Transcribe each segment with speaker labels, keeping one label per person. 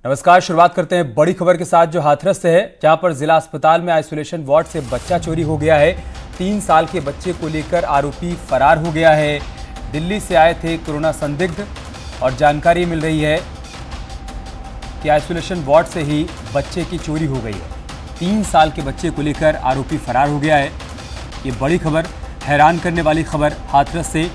Speaker 1: नमस्कार। शुरुआत करते हैं बड़ी खबर के साथ जो हाथरस से है, जहां पर जिला अस्पताल में आइसोलेशन वार्ड से बच्चा चोरी हो गया है। 3 साल के बच्चे को लेकर आरोपी फरार हो गया है। दिल्ली से आए थे कोरोना संदिग्ध और जानकारी मिल रही है कि आइसोलेशन वार्ड से ही बच्चे की चोरी हो गई है। 3 साल के बच्चे को लेकर आरोपी फरार हो गया है। ये बड़ी खबर, हैरान करने वाली खबर हाथरस से।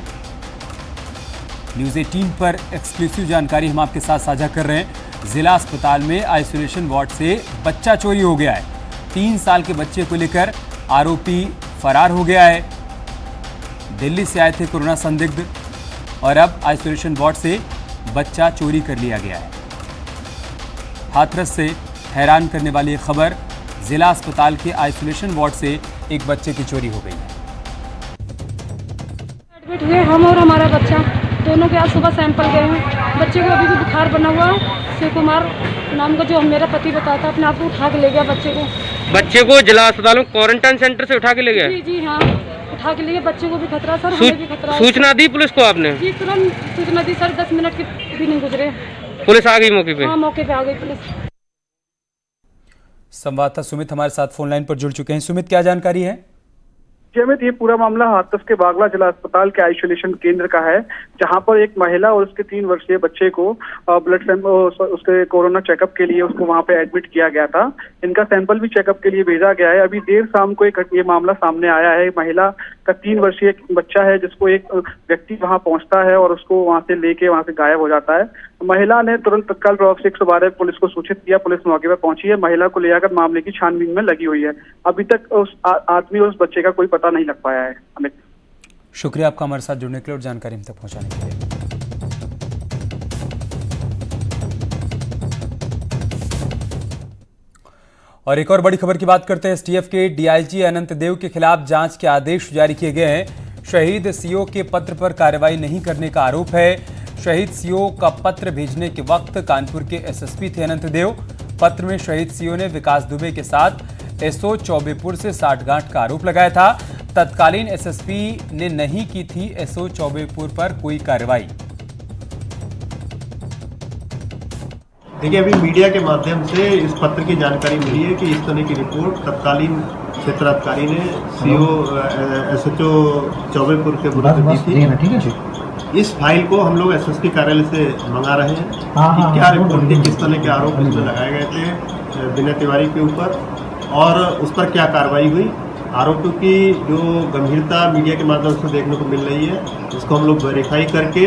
Speaker 1: न्यूज़ 18 पर एक्सक्लूसिव जानकारी हम आपके साथ साझा कर रहे हैं। जिला अस्पताल में आइसोलेशन वार्ड से बच्चा चोरी हो गया है। 3 साल के बच्चे को लेकर आरोपी फरार हो गया है। दिल्ली से आए थे कोरोना संदिग्ध और अब आइसोलेशन वार्ड से बच्चा चोरी कर लिया गया है। हाथरस से हैरान करने वाली खबर, जिला अस्पताल के आइसोलेशन वार्ड से एक बच्चे की चोरी हो गई है।
Speaker 2: एडमिट हुए हम और हमारा बच्चा दोनों के आज सुबह सैंपल गए हैं। बच्चे को अभी भी बुखार बना हुआ है। शिव कुमार नाम का जो मेरा पति बताया था, अपने आप को उठा के ले गया बच्चे को
Speaker 3: जिला अस्पताल में क्वारंटाइन सेंटर से उठा के ले गया।
Speaker 2: जी हाँ, उठा के ले गए। बच्चे को भी खतरा सर, हमें भी खतरा।
Speaker 3: सूचना दी पुलिस को आपने?
Speaker 2: जी तुरंत सूचना दी सर, 10 मिनट की भी नहीं गुजरे,
Speaker 3: पुलिस आ गई मौके पे?
Speaker 2: हाँ, मौके पे आ गई पुलिस।
Speaker 1: संवाददाता सुमित हमारे साथ फोन लाइन पर जुड़ चुके हैं। सुमित, क्या जानकारी है?
Speaker 4: अमित, ये पूरा मामला हाथरस के बागला जिला अस्पताल के आइसोलेशन केंद्र का है, जहां पर एक महिला और उसके 3 वर्षीय बच्चे को ब्लड सैंपल, उसके कोरोना चेकअप के लिए उसको वहां पे एडमिट किया गया था। इनका सैंपल भी चेकअप के लिए भेजा गया है। अभी देर शाम को ये मामला सामने आया है। महिला का 3 वर्षीय बच्चा है, जिसको एक व्यक्ति वहां पहुंचता है और उसको वहां से लेके वहां से गायब हो जाता है। महिला ने तुरंत तत्काल प्रभाव से 112 पुलिस को सूचित किया। पुलिस मौके पर पहुंची है। महिला को ले जाकर मामले की छानबीन में लगी हुई है। अभी तक उस आदमी और उस बच्चे का कोई पता नहीं लग पाया है। अमित,
Speaker 1: शुक्रिया आपका हमारे साथ जुड़ने के लिए और जानकारी हम तक पहुंचाने के लिए। और एक और बड़ी खबर की बात करते हैं। एसटीएफ के डीआईजी अनंत देव के खिलाफ जांच के आदेश जारी किए गए हैं। शहीद सीओ के पत्र पर कार्रवाई नहीं करने का आरोप है। शहीद सीओ का पत्र भेजने के वक्त कानपुर के एसएसपी थे अनंत देव। पत्र में शहीद सीओ ने विकास दुबे के साथ एसओ चौबेपुर से साठगांठ का आरोप लगाया था। तत्कालीन एसएसपी ने नहीं की थी एसओ चौबेपुर पर कोई कार्रवाई।
Speaker 5: देखिए, अभी मीडिया के माध्यम से इस पत्र की जानकारी मिली है कि इस तरह की रिपोर्ट तत्कालीन क्षेत्राधिकारी ने सीओ एसएचओ चौबेपुर के विरुद्ध दी थी। इस फाइल को हम लोग एसएसपी कार्यालय से मंगा रहे हैं कि क्या रिपोर्ट थी, किस तरह के आरोप इसमें लगाए गए थे विनय तिवारी के ऊपर और उस पर क्या कार्रवाई हुई। आरोपों की जो गंभीरता मीडिया के माध्यम से देखने को मिल रही है, इसको हम लोग वेरीफाई करके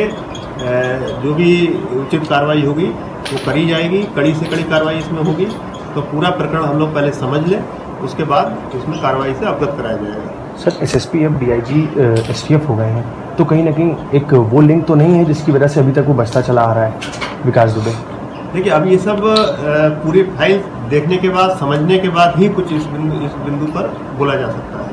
Speaker 5: जो भी उचित कार्रवाई होगी वो करी जाएगी। कड़ी से कड़ी कार्रवाई इसमें होगी। तो पूरा प्रकरण हम लोग पहले समझ लें, उसके बाद इसमें कार्रवाई से अवगत कराया जाएगा।
Speaker 6: सर, एसएसपी अब डीआईजी एसटीएफ हो गए हैं, तो कहीं ना कहीं एक वो लिंक तो नहीं है जिसकी वजह से अभी तक वो बचता चला आ रहा है विकास दुबे?
Speaker 5: देखिए, अब ये सब पूरी फाइल देखने के बाद, समझने के बाद ही कुछ इस बिंदु पर बोला जा सकता है।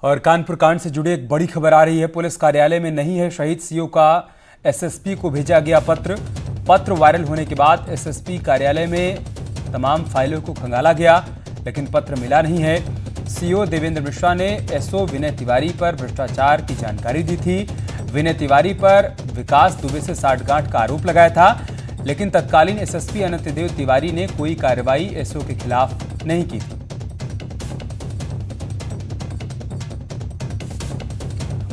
Speaker 1: और कानपुर कांड से जुड़ी एक बड़ी खबर आ रही है। पुलिस कार्यालय में नहीं है शहीद सीओ का एसएसपी को भेजा गया पत्र वायरल होने के बाद एसएसपी कार्यालय में तमाम फाइलों को खंगाला गया, लेकिन पत्र मिला नहीं है। सीओ देवेंद्र मिश्रा ने एसओ विनय तिवारी पर भ्रष्टाचार की जानकारी दी थी। विनय तिवारी पर विकास दुबे से साठगांठ का आरोप लगाया था, लेकिन तत्कालीन एसएसपी अनंत देव तिवारी ने कोई कार्रवाई एसओ के खिलाफ नहीं की थी।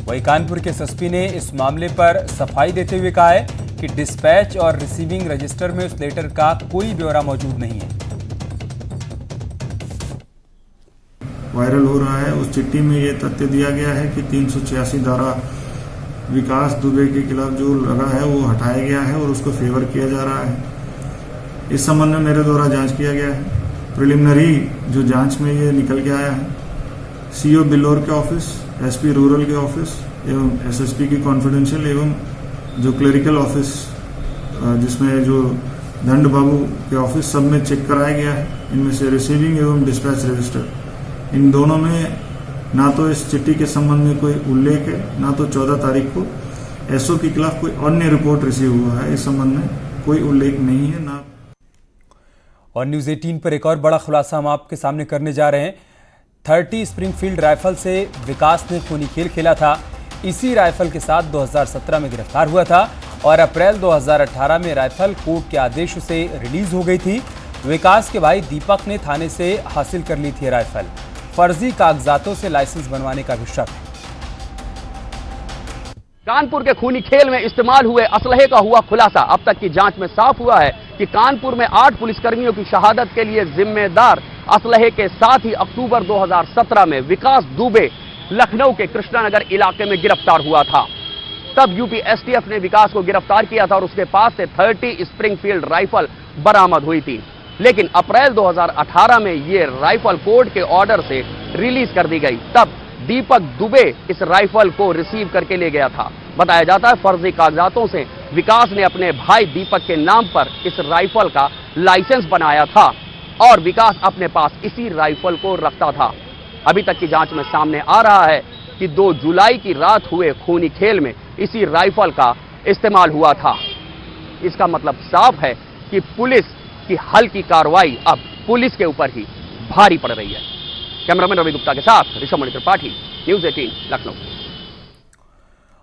Speaker 1: वहीं कानपुर के एसएसपी ने इस मामले पर सफाई देते हुए कहा है कि डिस्पैच और रिसीविंग रजिस्टर में उस लेटर का कोई ब्यौरा मौजूद नहीं है।
Speaker 7: वायरल हो रहा है, उस चिट्ठी में ये तथ्य दिया गया है कि 386 धारा विकास दुबे के खिलाफ जो लगा है वो हटाया गया है और उसको फेवर किया जा रहा है। इस संबंध में मेरे द्वारा जांच किया गया है। प्रिलिमिनरी जो जांच में ये निकल के आया है, सीओ बिल्लौर के ऑफिस, एसपी रूरल के ऑफिस एवं एसएसपी की कॉन्फिडेंशियल एवं जो क्लरिकल ऑफिस जिसमें जो दंड बाबू के ऑफिस, सब में चेक कराया गया है। इनमें से रिसीविंग एवं डिस्पैच रजिस्टर, इन दोनों में ना तो इस चिट्ठी के संबंध में कोई उल्लेख है, ना तो 14 तारीख को एसओ के खिलाफ कोई अन्य रिपोर्ट रिसीव हुआ है। इस संबंध में कोई उल्लेख नहीं है ना।
Speaker 1: और न्यूज़ 18 पर एक और बड़ा खुलासा हम आपके सामने करने जा रहे हैं। 30 स्प्रिंगफील्ड राइफल से विकास ने खूनी खेल खेला था। इसी राइफल के साथ 2017 में गिरफ्तार हुआ था और अप्रैल 2018 में राइफल कोर्ट के आदेश से रिलीज हो गई थी। विकास के भाई दीपक ने थाने से हासिल कर ली थी राइफल। फर्जी कागजातों से लाइसेंस बनवाने का भी शक है।
Speaker 8: कानपुर के खूनी खेल में इस्तेमाल हुए असलहे का हुआ खुलासा। अब तक की जांच में साफ हुआ है कि कानपुर में 8 पुलिसकर्मियों की शहादत के लिए जिम्मेदार असलहे के साथ ही अक्टूबर 2017 में विकास दुबे लखनऊ के कृष्णानगर इलाके में गिरफ्तार हुआ था। तब यूपी एसटीएफ ने विकास को गिरफ्तार किया था और उसके पास से 30 स्प्रिंगफील्ड राइफल बरामद हुई थी। लेकिन अप्रैल 2018 में यह राइफल कोर्ट के ऑर्डर से रिलीज कर दी गई। तब दीपक दुबे इस राइफल को रिसीव करके ले गया था। बताया जाता है फर्जी कागजातों से विकास ने अपने भाई दीपक के नाम पर इस राइफल का लाइसेंस बनाया था और विकास अपने पास इसी राइफल को रखता था। अभी तक की जांच में सामने आ रहा है कि 2 जुलाई की रात हुए खूनी खेल में इसी राइफल का इस्तेमाल हुआ था। इसका मतलब साफ है कि पुलिस की हल्की कार्रवाई अब पुलिस के ऊपर ही भारी पड़ रही है। कैमरामैन रवि गुप्ता के साथ ऋषभ त्रिपाठी, न्यूज़ 18 लखनऊ।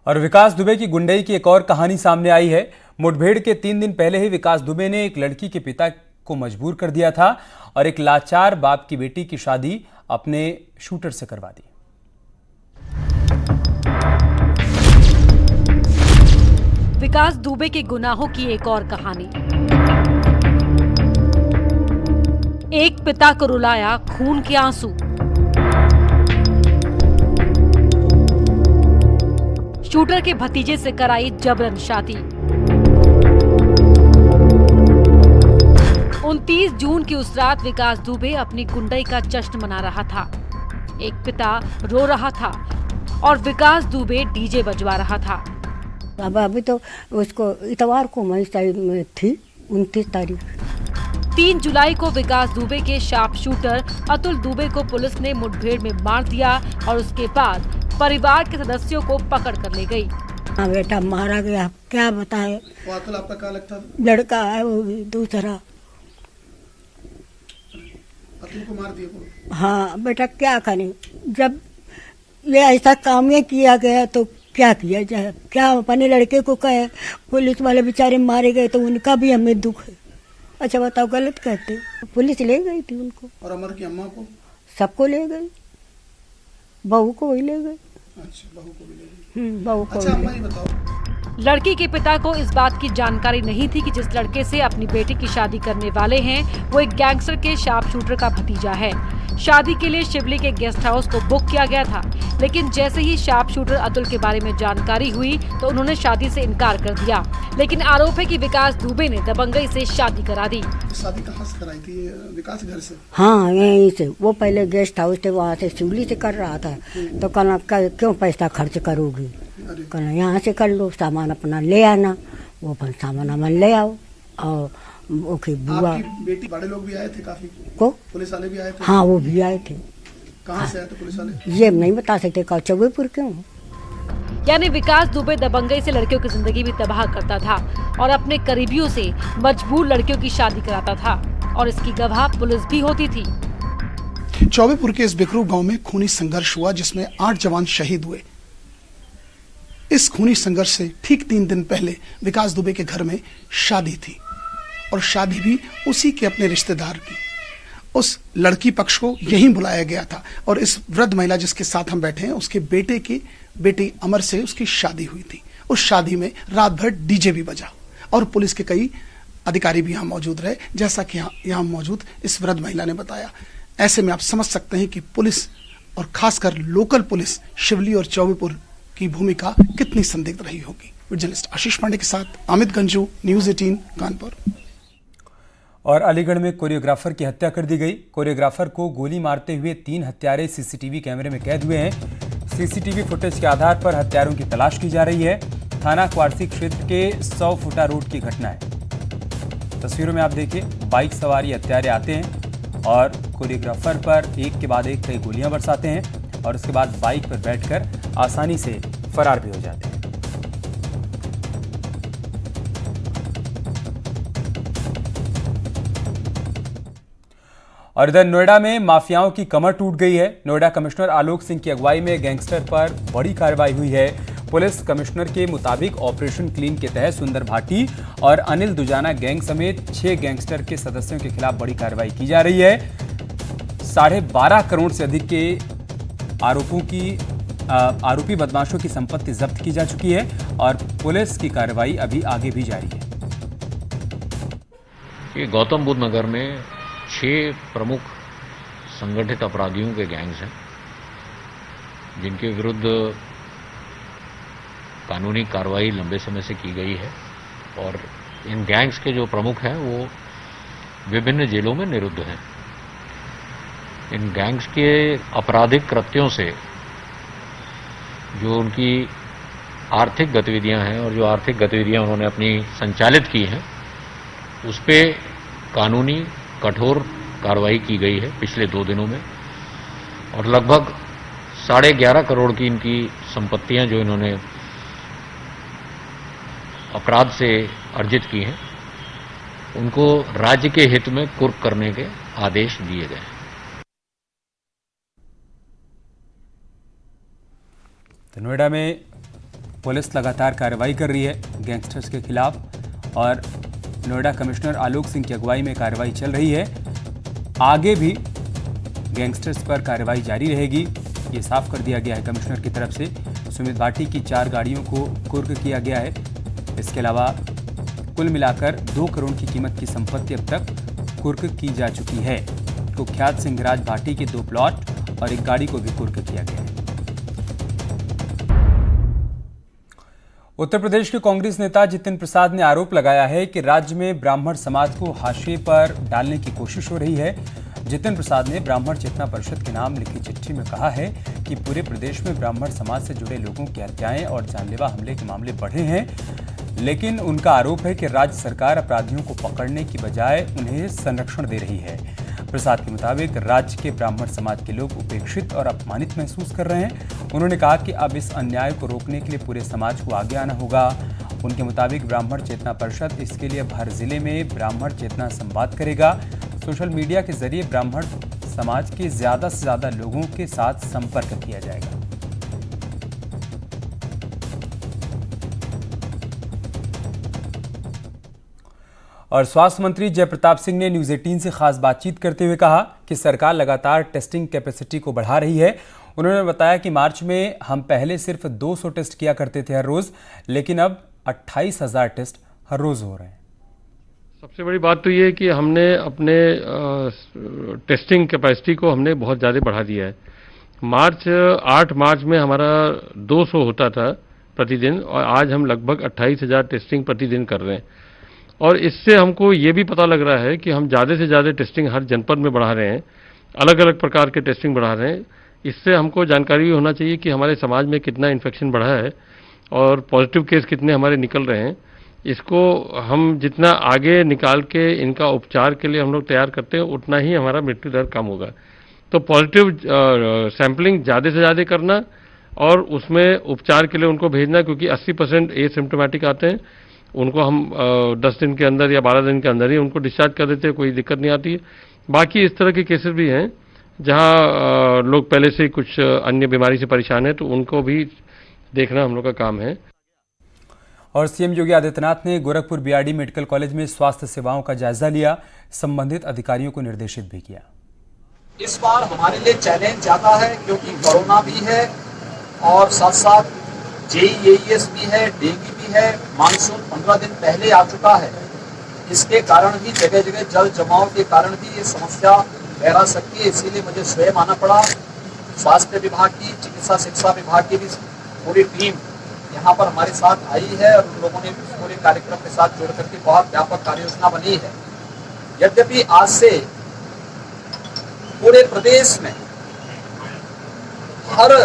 Speaker 1: और विकास दुबे की गुंडई की एक और कहानी सामने आई है। मुठभेड़ के 3 दिन पहले ही विकास दुबे ने एक लड़की के पिता को मजबूर कर दिया था और एक लाचार बाप की बेटी की शादी अपने शूटर से करवा दी।
Speaker 9: विकास दुबे के गुनाहों की एक और कहानी। एक पिता को रुलाया खून के आंसू। शूटर के भतीजे से कराई जबरन शादी। 29 जून की उस रात विकास दुबे अपनी गुंडई का जश्न मना रहा था। एक पिता रो रहा था और विकास दुबे डीजे बजवा रहा था।
Speaker 10: अभी तो उसको इतवार को मैं साइड में थी 29 तारीख।
Speaker 9: 3 जुलाई को विकास दुबे के शार्प शूटर अतुल दुबे को पुलिस ने मुठभेड़ में मार दिया और उसके बाद परिवार के सदस्यों को पकड़ कर ले गई।
Speaker 10: हाँ बेटा मारा गया, क्या बताए।
Speaker 11: अतुल आपका क्या लगता है?
Speaker 10: लड़का है वो भी दूसरा।
Speaker 11: अतुल को मार दिया?
Speaker 10: हाँ बेटा क्या करें, जब ये ऐसा काम ये किया गया तो क्या किया जाए। क्या अपने लड़के को कहे, पुलिस वाले बेचारे मारे गए तो उनका भी हमें दुख है। अच्छा बताओ गलत कहते। पुलिस ले गई थी उनको।
Speaker 11: और अमर की अम्मा को?
Speaker 10: सबको ले गई, बहू को भी ले गई।
Speaker 11: अच्छा बहू को भी ले गई।
Speaker 10: बहू को।
Speaker 11: अच्छा अम्मा ये बताओ,
Speaker 9: लड़की के पिता को इस बात की जानकारी नहीं थी कि जिस लड़के से अपनी बेटी की शादी करने वाले हैं वो एक गैंगस्टर के शार्प शूटर का भतीजा है। शादी के लिए शिवली के गेस्ट हाउस को बुक किया गया था, लेकिन जैसे ही शार्प शूटर अतुल के बारे में जानकारी हुई तो उन्होंने शादी से इनकार कर दिया। लेकिन आरोप है कि विकास दुबे ने दबंगई से शादी करा दी।
Speaker 11: शादी कहाँ से कराई थी? विकास घर से?
Speaker 10: हाँ यहीं से। वो पहले गेस्ट हाउस थे वहाँ से शिवली से कर रहा था तो कहना क्यों पैसा खर्च करोगी, कहना यहाँ से कर लो, सामान अपना ले आना। वो अपन सामान ले आओ। और ओके बुआ
Speaker 11: बेटी बड़े लोग भी आए थे काफी
Speaker 10: को,
Speaker 11: पुलिस वाले भी आए थे?
Speaker 10: हाँ वो भी आए थे।
Speaker 11: कहाँ से आए थे पुलिस वाले?
Speaker 10: ये नहीं बता सकते, चौबेपुर क्यों।
Speaker 9: यानी विकास दुबे दबंगई से लड़कियों की जिंदगी भी तबाह करता था और अपने करीबियों से मजबूर लड़कियों की शादी कराता था और इसकी गवाह पुलिस भी होती थी।
Speaker 11: चौबेपुर के इस बिकरू गांव में खूनी संघर्ष हुआ जिसमें 8 जवान शहीद हुए। इस खूनी संघर्ष से ठीक 3 दिन पहले विकास दुबे के घर में शादी थी और शादी भी उसी के अपने रिश्तेदार की। उस लड़की पक्ष को यहीं बुलाया गया था और इस वृद्ध महिला जिसके साथ हम बैठे हैं उसके बेटे अमर से उसकी शादी हुई थी। उस शादी में रात भर डीजे भी बजा और पुलिस के कई अधिकारी भी यहाँ मौजूद रहे, जैसा कि यहाँ मौजूद इस वृद्ध महिला ने बताया। ऐसे में आप समझ सकते हैं कि पुलिस और खासकर लोकल पुलिस शिवली और चौबेपुर की भूमिका कितनी संदिग्ध रही होगी। जर्नलिस्ट आशीष पांडे के साथ अमित गंजू, न्यूज़ 18 कानपुर।
Speaker 1: और अलीगढ़ में कोरियोग्राफर की हत्या कर दी गई। कोरियोग्राफर को गोली मारते हुए 3 हत्यारे सीसीटीवी कैमरे में कैद हुए हैं। सीसीटीवी फुटेज के आधार पर हत्यारों की तलाश की जा रही है। थाना क्वारसी क्षेत्र के 100 फुटा रोड की घटना है। तस्वीरों में आप देखिए, बाइक सवारी हत्यारे आते हैं और कोरियोग्राफर पर एक के बाद एक कई गोलियां बरसाते हैं और उसके बाद बाइक पर बैठकर आसानी से फरार भी हो जाते हैं। और इधर नोएडा में माफियाओं की कमर टूट गई है। नोएडा कमिश्नर आलोक सिंह की अगुवाई में गैंगस्टर पर बड़ी कार्रवाई हुई है। पुलिस कमिश्नर के मुताबिक ऑपरेशन क्लीन के तहत सुंदर भाटी और अनिल दुजाना गैंग समेत 6 गैंगस्टर के सदस्यों के खिलाफ बड़ी कार्रवाई की जा रही है। 12.5 करोड़ से अधिक के आरोपी बदमाशों की संपत्ति जब्त की जा चुकी है और पुलिस की कार्रवाई अभी आगे भी जारी है।
Speaker 12: ये गौतम बुद्ध नगर में 6 प्रमुख संगठित अपराधियों के गैंग्स हैं जिनके विरुद्ध कानूनी कार्रवाई लंबे समय से की गई है और इन गैंग्स के जो प्रमुख हैं वो विभिन्न जेलों में निरुद्ध हैं। इन गैंग्स के आपराधिक कृत्यों से जो उनकी आर्थिक गतिविधियां हैं और जो आर्थिक गतिविधियां उन्होंने अपनी संचालित की हैं उस पे कानूनी कठोर कार्रवाई की गई है पिछले 2 दिनों में और लगभग 11.5 करोड़ की इनकी संपत्तियां जो इन्होंने अपराध से अर्जित की हैं उनको राज्य के हित में कुर्क करने के आदेश दिए गए।
Speaker 1: तो नोएडा में पुलिस लगातार कार्रवाई कर रही है गैंगस्टर्स के खिलाफ और नोएडा कमिश्नर आलोक सिंह की अगुवाई में कार्रवाई चल रही है। आगे भी गैंगस्टर्स पर कार्रवाई जारी रहेगी, ये साफ कर दिया गया है कमिश्नर की तरफ से। सुमित भाटी की 4 गाड़ियों को कुर्क किया गया है। इसके अलावा कुल मिलाकर 2 करोड़ की कीमत की संपत्ति अब तक कुर्क की जा चुकी है। कुख्यात सिंहराज भाटी के 2 प्लॉट और एक गाड़ी को भी कुर्क किया गया है। उत्तर प्रदेश के कांग्रेस नेता जितिन प्रसाद ने आरोप लगाया है कि राज्य में ब्राह्मण समाज को हाशिए पर डालने की कोशिश हो रही है। जितिन प्रसाद ने ब्राह्मण चेतना परिषद के नाम लिखी चिट्ठी में कहा है कि पूरे प्रदेश में ब्राह्मण समाज से जुड़े लोगों की हत्याएं और जानलेवा हमले के मामले बढ़े हैं, लेकिन उनका आरोप है कि राज्य सरकार अपराधियों को पकड़ने की बजाय उन्हें संरक्षण दे रही है। प्रसाद के मुताबिक राज्य के ब्राह्मण समाज के लोग उपेक्षित और अपमानित महसूस कर रहे हैं। उन्होंने कहा कि अब इस अन्याय को रोकने के लिए पूरे समाज को आगे आना होगा। उनके मुताबिक ब्राह्मण चेतना परिषद इसके लिए हर जिले में ब्राह्मण चेतना संवाद करेगा। सोशल मीडिया के जरिए ब्राह्मण समाज के ज्यादा से ज्यादा लोगों के साथ संपर्क किया जाएगा। और स्वास्थ्य मंत्री जयप्रताप सिंह ने न्यूज 18 से खास बातचीत करते हुए कहा कि सरकार लगातार टेस्टिंग कैपेसिटी को बढ़ा रही है। उन्होंने बताया कि मार्च में हम पहले सिर्फ 200 टेस्ट किया करते थे हर रोज, लेकिन अब 28,000 टेस्ट हर रोज हो रहे हैं।
Speaker 13: सबसे बड़ी बात तो ये है कि हमने अपने टेस्टिंग कैपेसिटी को हमने बहुत ज़्यादा बढ़ा दिया है। 8 मार्च में हमारा 200 होता था प्रतिदिन और आज हम लगभग 28,000 टेस्टिंग प्रतिदिन कर रहे हैं। और इससे हमको ये भी पता लग रहा है कि हम ज़्यादा से ज़्यादा टेस्टिंग हर जनपद में बढ़ा रहे हैं, अलग अलग प्रकार के टेस्टिंग बढ़ा रहे हैं। इससे हमको जानकारी होना चाहिए कि हमारे समाज में कितना इन्फेक्शन बढ़ा है और पॉजिटिव केस कितने हमारे निकल रहे हैं। इसको हम जितना आगे निकाल के इनका उपचार के लिए हम लोग तैयार करते हैं उतना ही हमारा मृत्यु दर कम होगा। तो पॉजिटिव सैंपलिंग ज़्यादा से ज़्यादा करना और उसमें उपचार के लिए उनको भेजना, क्योंकि 80% एसिम्प्टोमेटिक आते हैं, उनको हम 10 दिन के अंदर या 12 दिन के अंदर ही उनको डिस्चार्ज कर देते हैं, कोई दिक्कत नहीं आती है। बाकी इस तरह के केसेस भी हैं जहां लोग पहले से कुछ अन्य बीमारी से परेशान है, तो उनको भी देखना हम लोग का काम है।
Speaker 1: और सीएम योगी आदित्यनाथ ने गोरखपुर बीआरडी मेडिकल कॉलेज में स्वास्थ्य सेवाओं का जायजा लिया, संबंधित अधिकारियों को निर्देशित भी किया।
Speaker 14: इस बार हमारे लिए चैलेंज ज्यादा है क्योंकि कोरोना भी है और साथ साथ JEAS भी है, डेंगू भी है। मानसून 15 दिन पहले आ चुका है, इसके कारण भी जगह जगह जल जमाव के कारण भी ये समस्या गहरा सकती है। इसीलिए मुझे स्वयं आना पड़ा। स्वास्थ्य विभाग की, चिकित्सा शिक्षा विभाग की भी पूरी टीम यहाँ पर हमारे साथ आई है और उन लोगों ने पूरे कार्यक्रम के साथ जुड़ करके बहुत व्यापक कार्य योजना बनी है। यद्यपि आज से पूरे प्रदेश में हर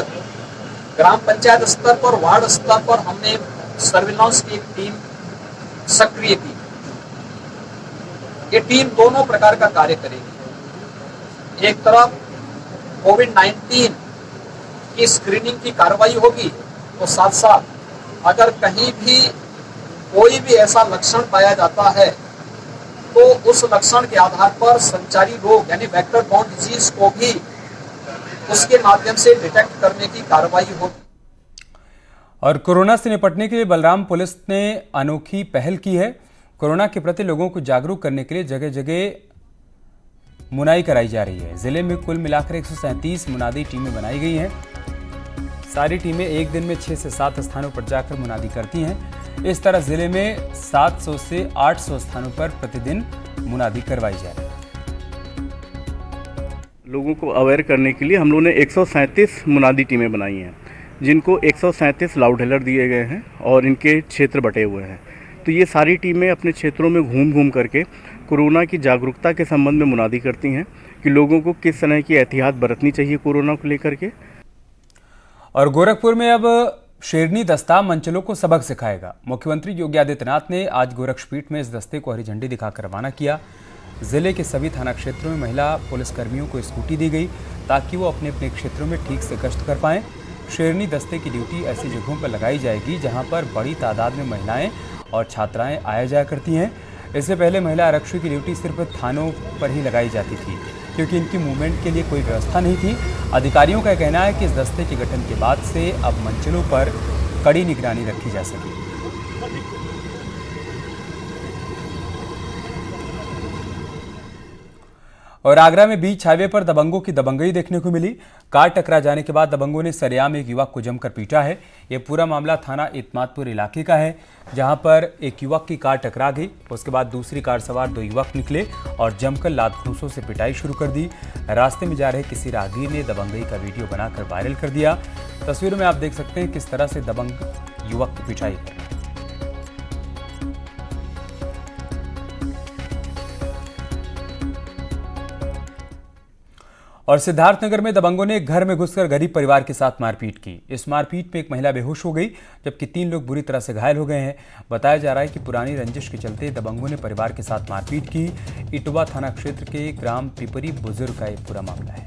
Speaker 14: ग्राम पंचायत स्तर पर, वार्ड स्तर पर हमने सर्विलांस की एक टीम सक्रिय की। ये टीम दोनों प्रकार का कार्य करेगी। एक तरफ कोविड-19 की स्क्रीनिंग की कार्रवाई होगी, तो साथ साथ अगर कहीं भी कोई भी ऐसा लक्षण पाया जाता है तो उस लक्षण के आधार पर संचारी रोग यानी वेक्टर बॉर्न डिजीज को भी उसके माध्यम से डिटेक्ट करने की कार्रवाई होगी।
Speaker 1: और कोरोना से निपटने के लिए बलराम पुलिस ने अनोखी पहल की है। कोरोना के प्रति लोगों को जागरूक करने के लिए जगह जगह मुनादी कराई जा रही है। जिले में कुल मिलाकर 137 मुनादी टीमें बनाई गई हैं। सारी टीमें एक दिन में 6 से 7 स्थानों पर जाकर मुनादी करती हैं। इस तरह जिले में 700 से 800 स्थानों पर प्रतिदिन मुनादी करवाई जा रही है।
Speaker 15: लोगों को अवेयर करने के लिए हम लोगों ने 137 मुनादी टीमें बनाई हैं, जिनको 137 लाउड हेलर दिए गए हैं और इनके क्षेत्र बटे हुए हैं। तो ये सारी टीमें अपने क्षेत्रों में घूम घूम करके कोरोना की जागरूकता के संबंध में मुनादी करती हैं कि लोगों को किस तरह की एहतियात बरतनी चाहिए कोरोना को लेकर के।
Speaker 1: और गोरखपुर में अब शेरनी दस्ता मंचलों को सबक सिखाएगा। मुख्यमंत्री योगी आदित्यनाथ ने आज गोरक्षपीठ में इस दस्ते को हरी झंडी दिखाकर रवाना किया। जिले के सभी थाना क्षेत्रों में महिला पुलिसकर्मियों को स्कूटी दी गई ताकि वो अपने अपने क्षेत्रों में ठीक से गश्त कर पाएं। शेरनी दस्ते की ड्यूटी ऐसी जगहों पर लगाई जाएगी जहां पर बड़ी तादाद में महिलाएं और छात्राएं आया जाया करती हैं। इससे पहले महिला आरक्षी की ड्यूटी सिर्फ थानों पर ही लगाई जाती थी, क्योंकि इनकी मूवमेंट के लिए कोई व्यवस्था नहीं थी। अधिकारियों का कहना है कि इस दस्ते के गठन के बाद से अब मंचलों पर कड़ी निगरानी रखी जा सकेगी। और आगरा में बीच हाईवे पर दबंगों की दबंगई देखने को मिली। कार टकरा जाने के बाद दबंगों ने सरेआम एक युवक को जमकर पीटा है। यह पूरा मामला थाना इत्मादपुर इलाके का है, जहां पर एक युवक की कार टकरा गई। उसके बाद दूसरी कार सवार 2 युवक निकले और जमकर लात घूंसों से पिटाई शुरू कर दी। रास्ते में जा रहे किसी राहगीर ने दबंगई का वीडियो बनाकर वायरल कर दिया। तस्वीरों में आप देख सकते हैं किस तरह से दबंग युवक की पिटाई कर। और सिद्धार्थनगर में दबंगों ने एक घर में घुसकर गरीब परिवार के साथ मारपीट की। इस मारपीट में एक महिला बेहोश हो गई, जबकि 3 लोग बुरी तरह से घायल हो गए हैं। बताया जा रहा है कि पुरानी रंजिश के चलते दबंगों ने परिवार के साथ मारपीट की। इटवा थाना क्षेत्र के ग्राम पिपरी बुजुर्ग का यह पूरा मामला है।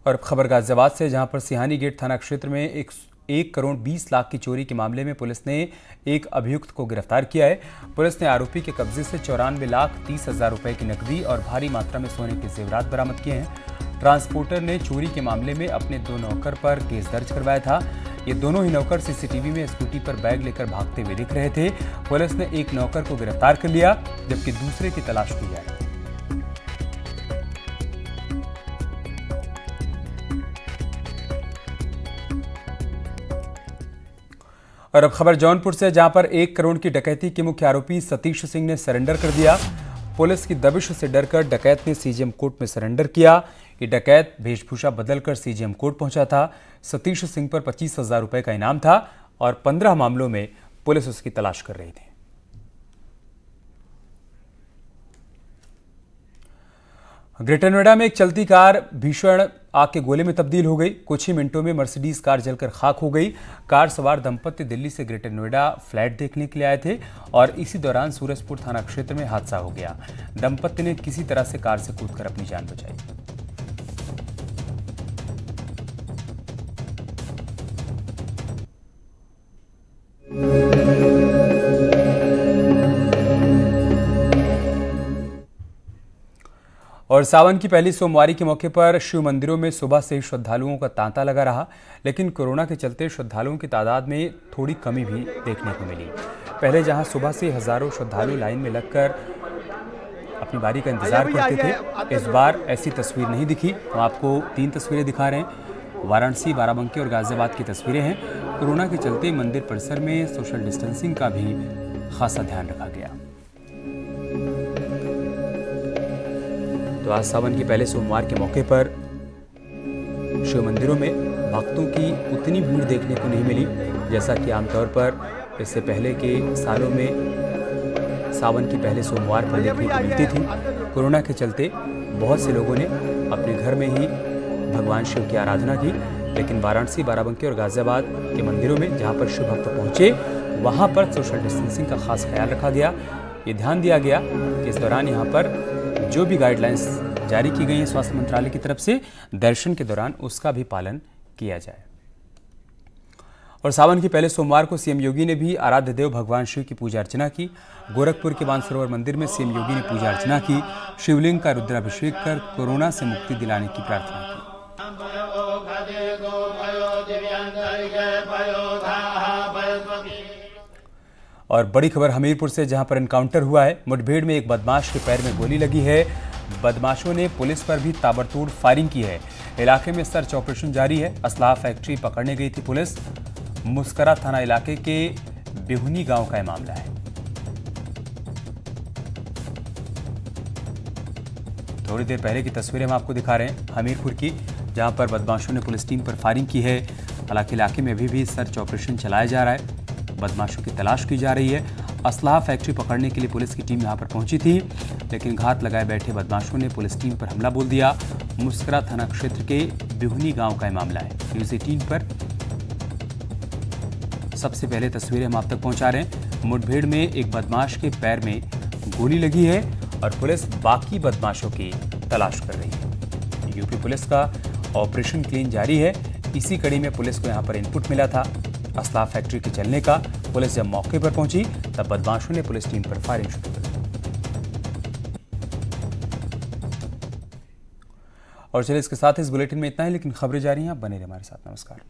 Speaker 1: और खबर गाजियाबाद से, जहां पर सिहानी गेट थाना क्षेत्र में 1 करोड़ 20 लाख की चोरी के मामले में पुलिस ने एक अभियुक्त को गिरफ्तार किया है। पुलिस ने आरोपी के कब्जे से 94,30,000 रुपए की नकदी और भारी मात्रा में सोने के जेवरात बरामद किए हैं। ट्रांसपोर्टर ने चोरी के मामले में अपने 2 नौकर पर केस दर्ज करवाया था। ये दोनों ही नौकर सीसीटीवी में स्कूटी पर बैग लेकर भागते हुए दिख रहे थे। पुलिस ने एक नौकर को गिरफ्तार कर लिया, जबकि दूसरे की तलाश की जा रही है। और अब खबर जौनपुर से, जहां पर 1 करोड़ की डकैती के मुख्य आरोपी सतीश सिंह ने सरेंडर कर दिया। पुलिस की दबिश से डरकर डकैत ने सीजीएम कोर्ट में सरेंडर किया। ये डकैत वेशभूषा बदलकर सीजीएम कोर्ट पहुंचा था। सतीश सिंह पर 25,000 रुपए का इनाम था और 15 मामलों में पुलिस उसकी तलाश कर रही थी। ग्रेटर नोएडा में एक चलती कार भीषण आग के गोले में तब्दील हो गई। कुछ ही मिनटों में मर्सिडीज कार जलकर खाक हो गई। कार सवार दंपत्ति दिल्ली से ग्रेटर नोएडा फ्लैट देखने के लिए आए थे और इसी दौरान सूरजपुर थाना क्षेत्र में हादसा हो गया। दंपत्ति ने किसी तरह से कार से कूदकर अपनी जान बचाई। और सावन की पहली सोमवारी के मौके पर शिव मंदिरों में सुबह से श्रद्धालुओं का तांता लगा रहा, लेकिन कोरोना के चलते श्रद्धालुओं की तादाद में थोड़ी कमी भी देखने को मिली। पहले जहां सुबह से हजारों श्रद्धालु लाइन में लगकर अपनी बारी का इंतजार करते थे, इस बार ऐसी तस्वीर नहीं दिखी। हम आपको 3 तस्वीरें दिखा रहे हैं। वाराणसी, बाराबंकी और गाजियाबाद की तस्वीरें हैं। कोरोना के चलते मंदिर परिसर में सोशल डिस्टेंसिंग का भी खासा ध्यान रखा गया। तो आज सावन के पहले सोमवार के मौके पर शिव मंदिरों में भक्तों की उतनी भीड़ देखने को नहीं मिली जैसा कि आमतौर पर इससे पहले के सालों में सावन की पहले सोमवार पर देखने को मिलती थी। कोरोना के चलते बहुत से लोगों ने अपने घर में ही भगवान शिव की आराधना की, लेकिन वाराणसी, बाराबंकी और गाजियाबाद के मंदिरों में जहां पर शिव भक्त पहुंचे वहां पर सोशल डिस्टेंसिंग का खास ख्याल रखा गया। ये ध्यान दिया गया कि इस दौरान यहाँ पर जो भी गाइडलाइंस जारी की गई हैं स्वास्थ्य मंत्रालय की तरफ से, दर्शन के दौरान उसका भी पालन किया जाए। और सावन के पहले सोमवार को सीएम योगी ने भी आराध्य देव भगवान शिव की पूजा अर्चना की। गोरखपुर के मानसरोवर मंदिर में सीएम योगी ने पूजा अर्चना की, शिवलिंग का रुद्राभिषेक कर कोरोना से मुक्ति दिलाने की प्रार्थना की। और बड़ी खबर हमीरपुर से, जहां पर एनकाउंटर हुआ है। मुठभेड़ में एक बदमाश के पैर में गोली लगी है। बदमाशों ने पुलिस पर भी ताबड़तोड़ फायरिंग की है। इलाके में सर्च ऑपरेशन जारी है। असलाह फैक्ट्री पकड़ने गई थी पुलिस। मुस्करा थाना इलाके के बिहुनी गांव का यह मामला है। थोड़ी देर पहले की तस्वीरें हम आपको दिखा रहे हैं हमीरपुर की, जहां पर बदमाशों ने पुलिस टीम पर फायरिंग की है। हालांकि इलाके में अभी भी सर्च ऑपरेशन चलाया जा रहा है, बदमाशों की तलाश की जा रही है। असलाह फैक्ट्री पकड़ने के लिए पुलिस की टीम यहां पर पहुंची थी, लेकिन घात लगाए बैठे बदमाशों ने पुलिस टीम पर हमला बोल दिया। मुस्करा थाना क्षेत्र के बिहुनी गांव का यह मामला है। न्यूज़ 18 पर सबसे पहले तस्वीरें हम आप तक पहुंचा रहे हैं। मुठभेड़ में एक बदमाश के पैर में गोली लगी है और पुलिस बाकी बदमाशों की तलाश कर रही है। यूपी पुलिस का ऑपरेशन क्लीन जारी है। इसी कड़ी में पुलिस को यहां पर इनपुट मिला था असलाह फैक्ट्री के चलने का। पुलिस जब मौके पर पहुंची तब बदमाशों ने पुलिस टीम पर फायरिंग शुरू कर दी। और चलिए इसके साथ इस बुलेटिन में इतना ही, लेकिन खबरें जारी हैं, आप बने रहिए हमारे साथ। नमस्कार।